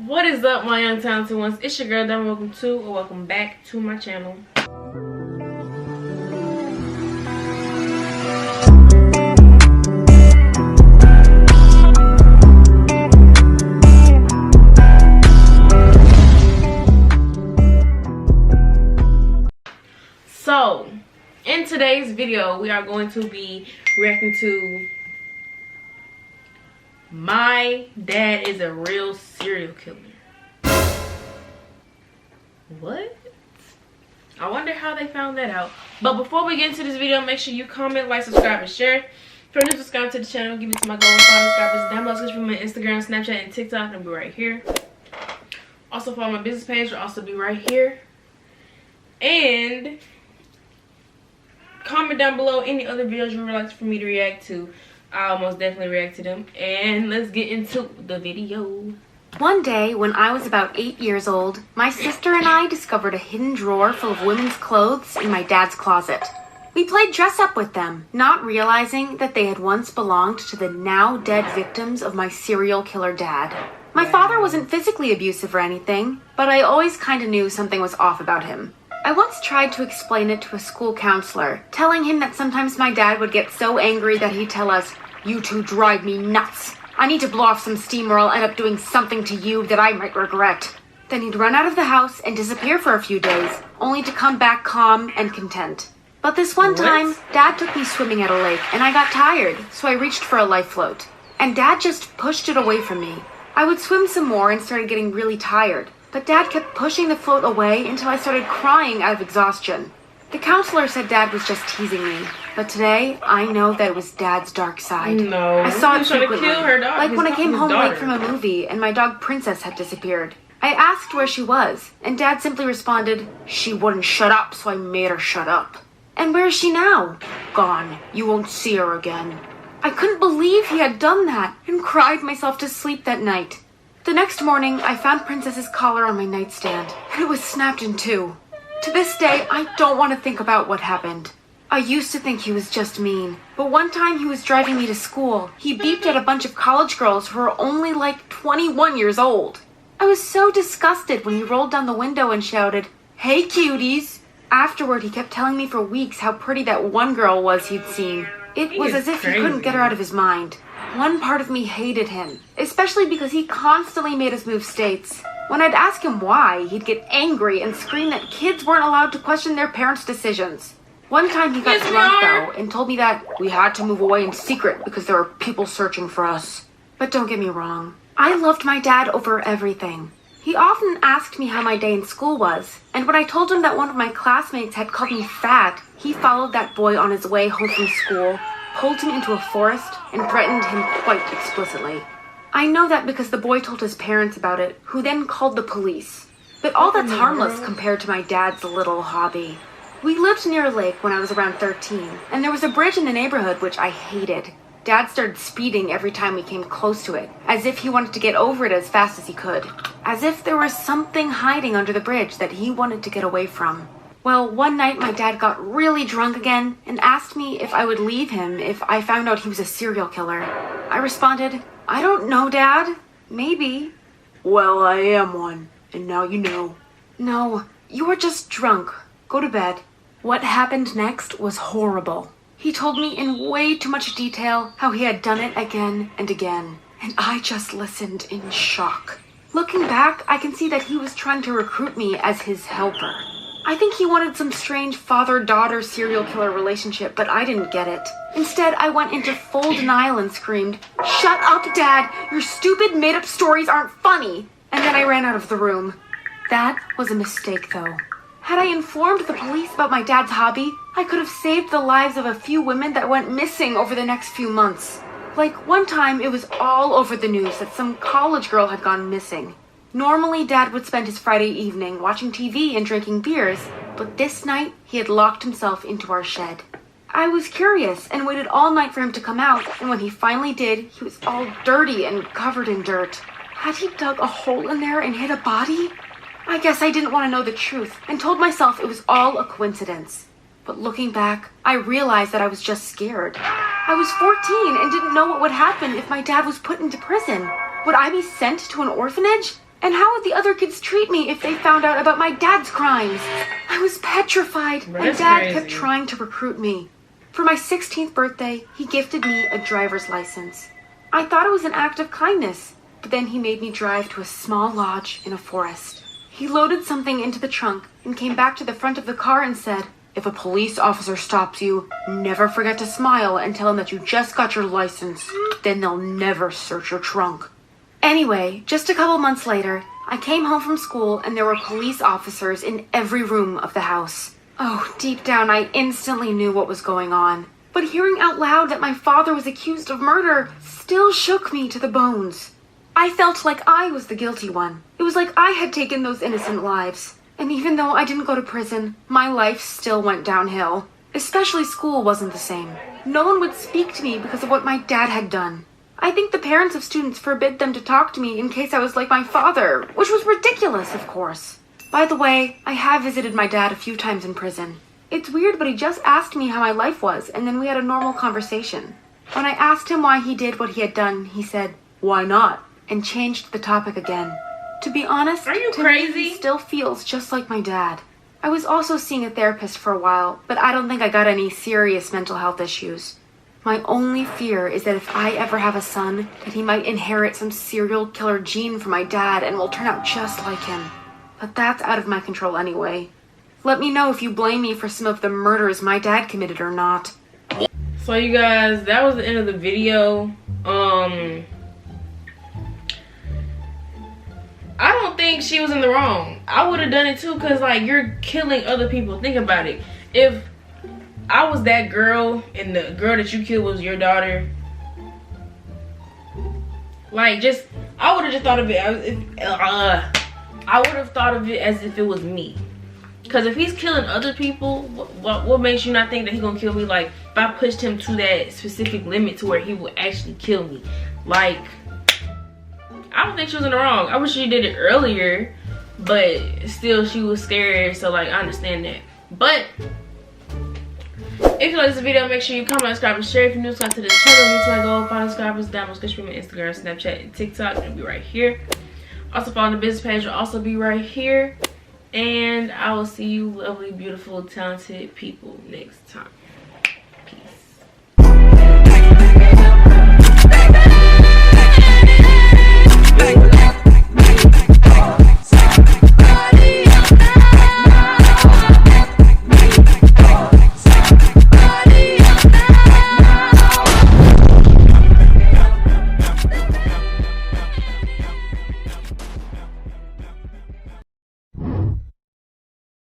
What is up, my young talented ones? It's your girl Diamond. Welcome to or welcome back to my channel. So, in today's video, we are going to be reacting to My Dad is a Real Serial Killer. What? I wonder how they found that out. But before we get into this video, make sure you comment, like, subscribe, and share. If you're new, subscribe to the channel. Give it to my goal of 5 subscribers down below. Search for my Instagram, Snapchat, and TikTok. It'll be right here. Also follow my business page. It'll also be right here. And comment down below any other videos you would like for me to react to. I'll most definitely react to them. And let's get into the video. One day, when I was about 8 years old, my sister and I discovered a hidden drawer full of women's clothes in my dad's closet. We played dress up with them, not realizing that they had once belonged to the now dead victims of my serial killer dad. My father wasn't physically abusive or anything, but I always kind of knew something was off about him. I once tried to explain it to a school counselor, telling him that sometimes my dad would get so angry that he'd tell us, "You two drive me nuts. I need to blow off some steam or I'll end up doing something to you that I might regret." Then he'd run out of the house and disappear for a few days, only to come back calm and content. But this one time, Dad took me swimming at a lake and I got tired, so I reached for a life float. And Dad just pushed it away from me. I would swim some more and started getting really tired. But Dad kept pushing the float away until I started crying out of exhaustion. The counselor said Dad was just teasing me, but today I know that it was Dad's dark side. No, I saw it frequently, kill her dog. like when I came home late from a movie and my dog Princess had disappeared. I asked where she was, and Dad simply responded, "She wouldn't shut up, so I made her shut up." And where is she now? Gone. You won't see her again. I couldn't believe he had done that, and cried myself to sleep that night. The next morning, I found Princess's collar on my nightstand, and it was snapped in two. To this day, I don't want to think about what happened. I used to think he was just mean, but one time he was driving me to school. He beeped at a bunch of college girls who were only like 21 years old. I was so disgusted when he rolled down the window and shouted, "Hey, cuties!" Afterward, he kept telling me for weeks how pretty that one girl was he'd seen. It was as if he couldn't get her out of his mind. One part of me hated him, especially because he constantly made us move states. When I'd ask him why, he'd get angry and scream that kids weren't allowed to question their parents' decisions. One time he got drunk, though, and told me that we had to move away in secret because there were people searching for us. But don't get me wrong, I loved my dad over everything. He often asked me how my day in school was, and when I told him that one of my classmates had called me fat, he followed that boy on his way home from school, pulled him into a forest, and threatened him quite explicitly. I know that because the boy told his parents about it, who then called the police. But all that's harmless compared to my dad's little hobby. We lived near a lake when I was around 13, and there was a bridge in the neighborhood which I hated. Dad started speeding every time we came close to it, as if he wanted to get over it as fast as he could. As if there was something hiding under the bridge that he wanted to get away from. Well, one night my dad got really drunk again and asked me if I would leave him if I found out he was a serial killer. I responded, "I don't know, Dad. Maybe." "Well, I am one, and now you know." "No, you were just drunk. Go to bed." What happened next was horrible. He told me in way too much detail how he had done it again and again, and I just listened in shock. Looking back, I can see that he was trying to recruit me as his helper. I think he wanted some strange father-daughter serial killer relationship, but I didn't get it. Instead, I went into full denial and screamed, "Shut up, Dad! Your stupid made-up stories aren't funny!" And then I ran out of the room. That was a mistake, though. Had I informed the police about my dad's hobby, I could have saved the lives of a few women that went missing over the next few months. Like, one time it was all over the news that some college girl had gone missing. Normally, Dad would spend his Friday evening watching TV and drinking beers, but this night he had locked himself into our shed. I was curious and waited all night for him to come out, and when he finally did, he was all dirty and covered in dirt. Had he dug a hole in there and hid a body? I guess I didn't want to know the truth and told myself it was all a coincidence. But looking back, I realized that I was just scared. I was 14 and didn't know what would happen if my dad was put into prison. Would I be sent to an orphanage? And how would the other kids treat me if they found out about my dad's crimes? I was petrified, and Dad kept trying to recruit me. For my 16th birthday, he gifted me a driver's license. I thought it was an act of kindness, but then he made me drive to a small lodge in a forest. He loaded something into the trunk and came back to the front of the car and said, "If a police officer stops you, never forget to smile and tell him that you just got your license. Then they'll never search your trunk." Anyway, just a couple months later, I came home from school and there were police officers in every room of the house. Oh, deep down, I instantly knew what was going on. But hearing out loud that my father was accused of murder still shook me to the bones. I felt like I was the guilty one. It was like I had taken those innocent lives. And even though I didn't go to prison, my life still went downhill. Especially school wasn't the same. No one would speak to me because of what my dad had done. I think the parents of students forbid them to talk to me in case I was like my father, which was ridiculous, of course. By the way, I have visited my dad a few times in prison. It's weird, but he just asked me how my life was, and then we had a normal conversation. When I asked him why he did what he had done, he said, "Why not?" and changed the topic again. To be honest, are you to crazy? me, he still feels just like my dad. I was also seeing a therapist for a while, but I don't think I got any serious mental health issues. My only fear is that if I ever have a son, that he might inherit some serial killer gene from my dad and will turn out just like him. But that's out of my control anyway. Let me know if you blame me for some of the murders my dad committed or not. So you guys, that was the end of the video. I don't think she was in the wrong. I would have done it too, because like, you're killing other people. Think about it. If I was that girl and the girl that you killed was your daughter, like, just, I would have just thought of it I would have thought of it as if it was me. Because if he's killing other people, what makes you not think that he's gonna kill me? Like, if I pushed him to that specific limit to where he would actually kill me, like, I don't think she was in the wrong. I wish she did it earlier, but still, she was scared, so like, I understand that. But if you like this video, make sure you comment, subscribe, and share. If you're new to the channel, new to my goal, follow subscribers down below. Description, my Instagram, Snapchat, and TikTok. It'll be right here. Also, follow the business page will also be right here. And I will see you lovely, beautiful, talented people next time. Peace.